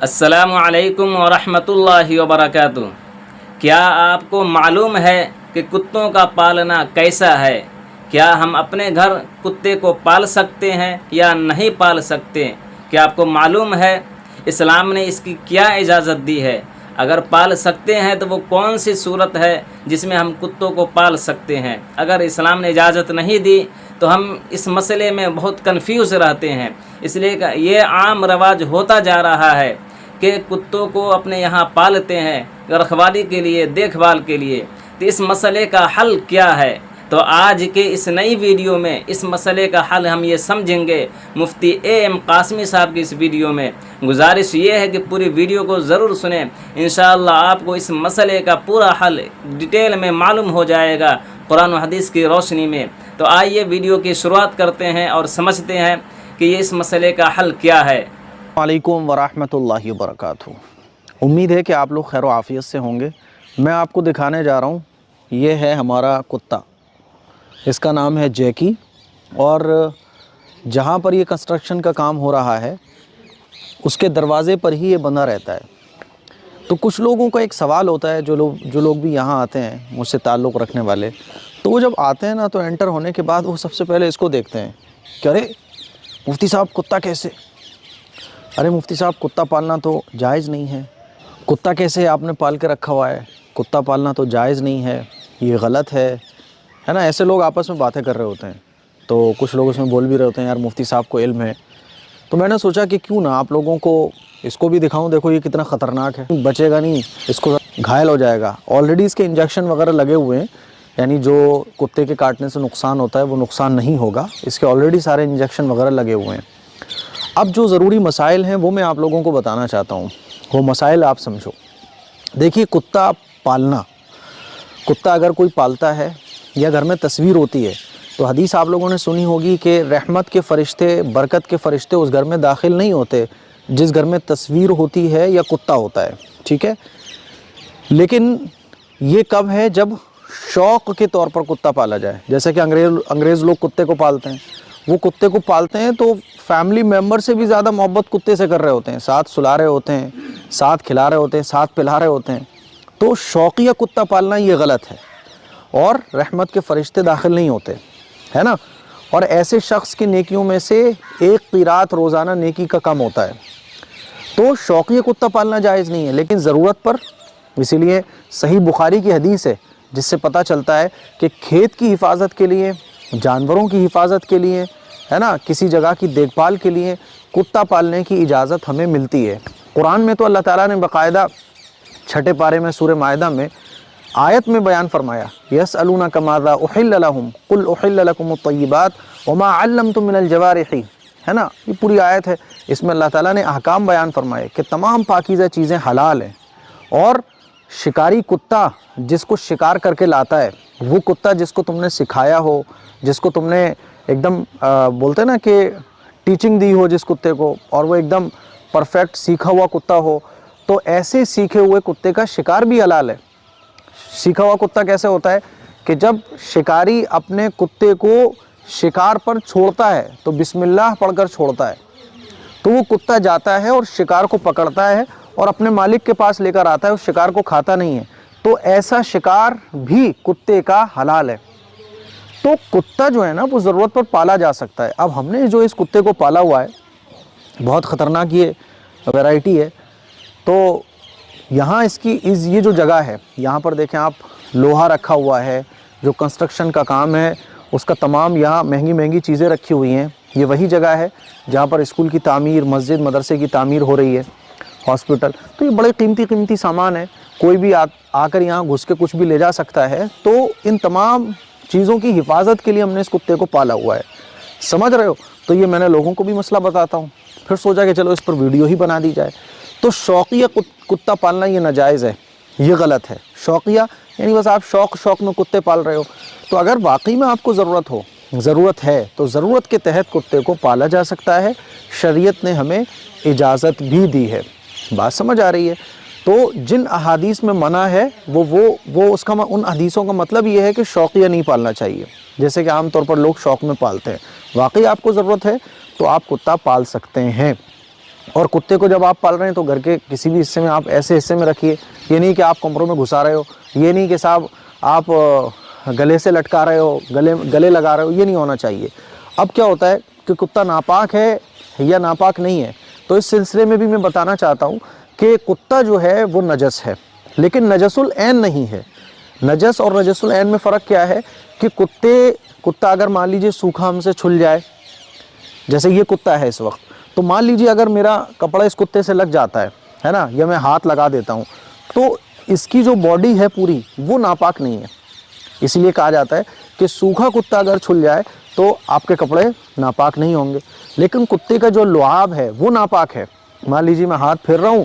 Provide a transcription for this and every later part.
السلام علیکم ورحمۃ اللہ وبرکاتہ۔ کیا آپ کو معلوم ہے کہ کتوں کا پالنا کیسا ہے؟ کیا ہم اپنے گھر کتے کو پال سکتے ہیں یا نہیں پال سکتے؟ کیا آپ کو معلوم ہے اسلام نے اس کی کیا اجازت دی ہے؟ اگر پال سکتے ہیں تو وہ کون سی صورت ہے جس میں ہم کتوں کو پال سکتے ہیں؟ اگر اسلام نے اجازت نہیں دی تو ہم اس مسئلے میں بہت کنفیوز رہتے ہیں، اس لیے کہ یہ عام رواج ہوتا جا رہا ہے کہ کتوں کو اپنے یہاں پالتے ہیں رکھوالی کے لیے، دیکھ بھال کے لیے۔ تو اس مسئلے کا حل کیا ہے؟ تو آج کے اس نئی ویڈیو میں اس مسئلے کا حل ہم یہ سمجھیں گے مفتی اے قاسمی صاحب کی اس ویڈیو میں۔ گزارش یہ ہے کہ پوری ویڈیو کو ضرور سنیں، انشاءاللہ آپ کو اس مسئلے کا پورا حل ڈیٹیل میں معلوم ہو جائے گا قرآن و حدیث کی روشنی میں۔ تو آئیے ویڈیو کی شروعات کرتے ہیں اور سمجھتے ہیں کہ یہ اس مسئلے کا حل کیا ہے۔ السلام علیکم ورحمۃ اللہ وبرکاتہ۔ امید ہے کہ آپ لوگ خیر و عافیت سے ہوں گے۔ میں آپ کو دکھانے جا رہا ہوں، یہ ہے ہمارا کتا، اس کا نام ہے جیکی، اور جہاں پر یہ کنسٹرکشن کا کام ہو رہا ہے اس کے دروازے پر ہی یہ بندہ رہتا ہے۔ تو کچھ لوگوں کا ایک سوال ہوتا ہے، جو لوگ بھی یہاں آتے ہیں مجھ سے تعلق رکھنے والے، تو وہ جب آتے ہیں نا تو انٹر ہونے کے بعد وہ سب سے پہلے اس کو دیکھتے ہیں کہ ارے مفتی صاحب کتا کیسے؟ ارے مفتی صاحب کتا پالنا تو جائز نہیں ہے، کتا کیسے آپ نے پال کے رکھا ہوا ہے؟ کتا پالنا تو جائز نہیں ہے، یہ غلط ہے نا؟ ایسے لوگ آپس میں باتیں کر رہے ہوتے ہیں، تو کچھ لوگ اس میں بول بھی رہے ہوتے ہیں یار مفتی صاحب کو علم ہے۔ تو میں نے سوچا کہ کیوں نہ آپ لوگوں کو اس کو بھی دکھاؤں، دیکھو یہ کتنا خطرناک ہے، بچے گا نہیں، اس کو گھائل ہو جائے گا۔ آلریڈی اس کے انجیکشن وغیرہ لگے ہوئے ہیں، یعنی جو کتے کے کاٹنے سے نقصان ہوتا ہے وہ نقصان نہیں ہوگا، اس کے آلریڈی سارے انجیکشن وغیرہ لگے ہوئے ہیں۔ اب جو ضروری مسائل ہیں وہ میں آپ لوگوں کو بتانا چاہتا ہوں، وہ مسائل آپ سمجھو۔ دیکھیے کتا پالنا، کتا اگر کوئی پالتا ہے یا گھر میں تصویر ہوتی ہے تو حدیث آپ لوگوں نے سنی ہوگی کہ رحمت کے فرشتے، برکت کے فرشتے اس گھر میں داخل نہیں ہوتے جس گھر میں تصویر ہوتی ہے یا کتا ہوتا ہے، ٹھیک ہے؟ لیکن یہ کب ہے؟ جب شوق کے طور پر کتا پالا جائے، جیسے کہ انگریز لوگ کتے کو پالتے ہیں، وہ کتے کو پالتے ہیں تو فیملی ممبر سے بھی زیادہ محبت کتے سے کر رہے ہوتے ہیں، ساتھ سلا رہے ہوتے ہیں، ساتھ کھلا رہے ہوتے ہیں، ساتھ پلا رہے ہوتے ہیں۔ تو شوقیہ کتا پالنا یہ غلط ہے، اور رحمت کے فرشتے داخل نہیں ہوتے، ہے نا؟ اور ایسے شخص کی نیکیوں میں سے ایک قیرات روزانہ نیکی کا کم ہوتا ہے۔ تو شوقیہ کتا پالنا جائز نہیں ہے، لیکن ضرورت پر، اسی لیے صحیح بخاری کی حدیث ہے جس سے پتہ چلتا ہے کہ کھیت کی حفاظت کے لیے، جانوروں کی حفاظت کے لیے، ہے نا، کسی جگہ کی دیکھ بھال کے لیے کتا پالنے کی اجازت ہمیں ملتی ہے۔ قرآن میں تو اللہ تعالیٰ نے باقاعدہ چھٹے پارے میں سورہ مائدہ میں آیت میں بیان فرمایا، یسألونک ماذا احل لہم قل احل لکم الطیبات وما علمتم من الجوارح، ہے نا؟ یہ پوری آیت ہے، اس میں اللہ تعالیٰ نے احکام بیان فرمائے کہ تمام پاکیزہ چیزیں حلال ہیں، اور شکاری کتا جس کو شکار کر کے لاتا ہے، وہ کتا جس کو تم نے سکھایا ہو، جس کو تم نے ایک دم بولتے نا کہ ٹیچنگ دی ہو جس کتے کو، اور وہ ایک دم پرفیکٹ سیکھا ہوا کتا ہو، تو ایسے سیکھے ہوئے کتے کا شکار بھی حلال ہے۔ سیکھا ہوا کتا کیسے ہوتا ہے کہ جب شکاری اپنے کتے کو شکار پر چھوڑتا ہے تو بسم اللہ پڑھ کر چھوڑتا ہے، تو وہ کتا جاتا ہے اور شکار کو پکڑتا ہے اور اپنے مالک کے پاس لے کر آتا ہے، اس شکار کو کھاتا نہیں ہے، تو ایسا شکار بھی کتے کا حلال ہے۔ تو کتا جو ہے نا وہ ضرورت پر پالا جا سکتا ہے۔ اب ہم نے جو اس کتے کو پالا ہوا ہے بہت خطرناک یہ ویرائٹی ہے، تو یہاں اس کی یہ جو جگہ ہے، یہاں پر دیکھیں آپ، لوہا رکھا ہوا ہے، جو کنسٹرکشن کا کام ہے اس کا تمام یہاں مہنگی مہنگی چیزیں رکھی ہوئی ہیں۔ یہ وہی جگہ ہے جہاں پر اسکول کی تعمیر، مسجد، مدرسے کی تعمیر ہو رہی ہے، ہاسپٹل، تو یہ بڑے قیمتی سامان ہے، کوئی بھی آ کر یہاں گھس کے کچھ بھی لے جا سکتا ہے۔ تو ان تمام چیزوں کی حفاظت کے لیے ہم نے اس کتے کو پالا ہوا ہے، سمجھ رہے ہو؟ تو یہ میں نے لوگوں کو بھی مسئلہ بتاتا ہوں، پھر سوچا کہ چلو اس پر ویڈیو ہی بنا دی جائے۔ تو شوقیہ کتا پالنا یہ ناجائز ہے، یہ غلط ہے۔ شوقیہ یعنی بس آپ شوق میں کتے پال رہے ہو، تو اگر واقعی میں آپ کو ضرورت ہے تو ضرورت کے تحت کتے کو پالا جا سکتا ہے، شریعت نے ہمیں اجازت بھی دی ہے۔ بات سمجھ آ رہی ہے؟ تو جن احادیث میں منع ہے وہ اس کا ان حدیثوں کا مطلب یہ ہے کہ شوقیہ نہیں پالنا چاہیے، جیسے کہ عام طور پر لوگ شوق میں پالتے ہیں۔ واقعی آپ کو ضرورت ہے تو آپ کتا پال سکتے ہیں۔ اور کتے کو جب آپ پال رہے ہیں تو گھر کے کسی بھی حصے میں آپ ایسے حصے میں رکھیے، یہ نہیں کہ آپ کمروں میں گھسا رہے ہو، یہ نہیں کہ صاحب آپ گلے سے لٹکا رہے ہو، گلے لگا رہے ہو، یہ نہیں ہونا چاہیے۔ اب کیا ہوتا ہے کہ کتا ناپاک ہے یا ناپاک نہیں ہے، تو اس سلسلے میں بھی میں بتانا چاہتا ہوں کہ کتا جو ہے وہ نجس ہے، لیکن نجس العین نہیں ہے۔ نجس اور نجس العین میں فرق کیا ہے کہ کتا اگر مان لیجئے سوکھا ہم سے چھل جائے، جیسے یہ کتا ہے اس وقت، تو مان لیجئے اگر میرا کپڑا اس کتے سے لگ جاتا ہے نا، یا میں ہاتھ لگا دیتا ہوں، تو اس کی جو باڈی ہے پوری وہ ناپاک نہیں ہے۔ اس لیے کہا جاتا ہے کہ سوکھا کتا اگر چھل جائے تو آپ کے کپڑے ناپاک نہیں ہوں گے، لیکن کتے کا جو لعاب ہے وہ ناپاک ہے۔ مان لیجیے میں ہاتھ پھیر رہا ہوں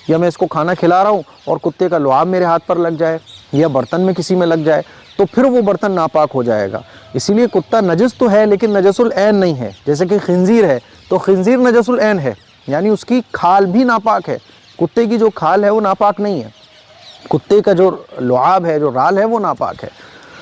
یا میں اس کو کھانا کھلا رہا ہوں اور کتے کا لعاب میرے ہاتھ پر لگ جائے یا برتن میں کسی میں لگ جائے تو پھر وہ برتن ناپاک ہو جائے گا۔ اسی لیے کتا نجس تو ہے لیکن نجس العین نہیں ہے۔ جیسے کہ خنزیر ہے تو خنزیر نجس العین ہے، یعنی اس کی کھال بھی ناپاک ہے، کتے کی جو کھال ہے وہ ناپاک نہیں ہے، کتے کا جو لعاب ہے، جو رال ہے، وہ ناپاک ہے۔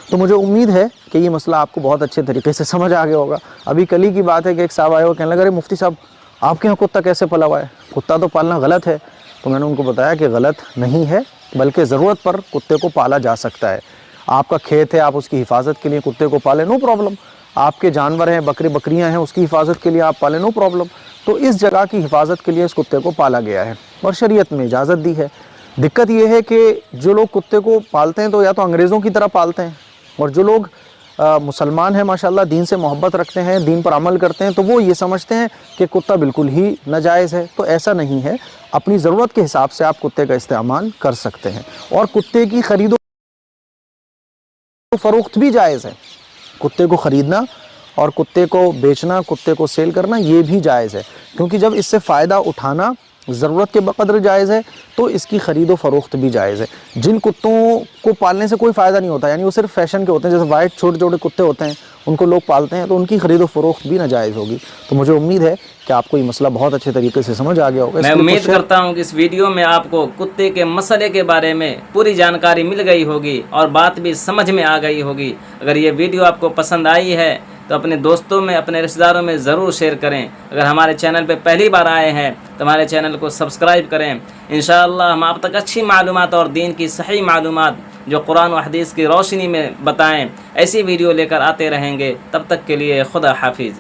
تو مجھے امید ہے کہ یہ مسئلہ آپ کو بہت اچھے طریقے سے سمجھ آ گیا ہوگا۔ ابھی کل ہی کی بات ہے کہ ایک صاحب آئے وہ کہنے لگا ارے مفتی صاحب آپ کے یہاں کتا کیسے پلا ہوا ہے، کتا تو پالنا غلط ہے۔ تو میں نے ان کو بتایا کہ غلط نہیں ہے، بلکہ ضرورت پر کتے کو پالا جا سکتا ہے۔ آپ کا کھیت ہے، آپ اس کی حفاظت کے لیے کتے کو پالیں، نو پرابلم۔ آپ کے جانور ہیں، بکریاں ہیں، اس کی حفاظت کے لیے آپ پالیں، نو پرابلم۔ تو اس جگہ کی حفاظت کے لیے اس کتے کو پالا گیا ہے اور شریعت میں اجازت دی ہے۔ دقت یہ ہے کہ جو لوگ کتے کو پالتے ہیں تو یا تو انگریزوں کی طرح پالتے ہیں، اور جو لوگ مسلمان ہیں ماشاءاللہ، دین سے محبت رکھتے ہیں، دین پر عمل کرتے ہیں، تو وہ یہ سمجھتے ہیں کہ کتا بالکل ہی ناجائز ہے۔ تو ایسا نہیں ہے، اپنی ضرورت کے حساب سے آپ کتے کا استعمال کر سکتے ہیں، اور کتے کی خرید و فروخت بھی جائز ہے۔ کتے کو خریدنا اور کتے کو بیچنا، کتے کو سیل کرنا، یہ بھی جائز ہے، کیونکہ جب اس سے فائدہ اٹھانا ضرورت کے بقدر جائز ہے تو اس کی خرید و فروخت بھی جائز ہے۔ جن کتوں کو پالنے سے کوئی فائدہ نہیں ہوتا، یعنی وہ صرف فیشن کے ہوتے ہیں، جیسے وائٹ چھوٹے چھوٹے کتے ہوتے ہیں، ان کو لوگ پالتے ہیں، تو ان کی خرید و فروخت بھی ناجائز ہوگی۔ تو مجھے امید ہے کہ آپ کو یہ مسئلہ بہت اچھے طریقے سے سمجھ آ گیا ہوگا۔ میں امید کرتا ہوں کہ اس ویڈیو میں آپ کو کتے کے مسئلے کے بارے میں پوری جانکاری مل گئی ہوگی اور بات بھی سمجھ میں آ گئی ہوگی۔ اگر یہ ویڈیو آپ کو پسند آئی ہے تو اپنے دوستوں میں، اپنے رشتہ داروں میں ضرور شیئر کریں۔ اگر ہمارے چینل پہ پہلی بار آئے ہیں تو ہمارے چینل کو سبسکرائب کریں۔ انشاءاللہ ہم آپ تک اچھی معلومات اور دین کی صحیح معلومات جو قرآن و حدیث کی روشنی میں بتائیں، ایسی ویڈیو لے کر آتے رہیں گے۔ تب تک کے لیے خدا حافظ۔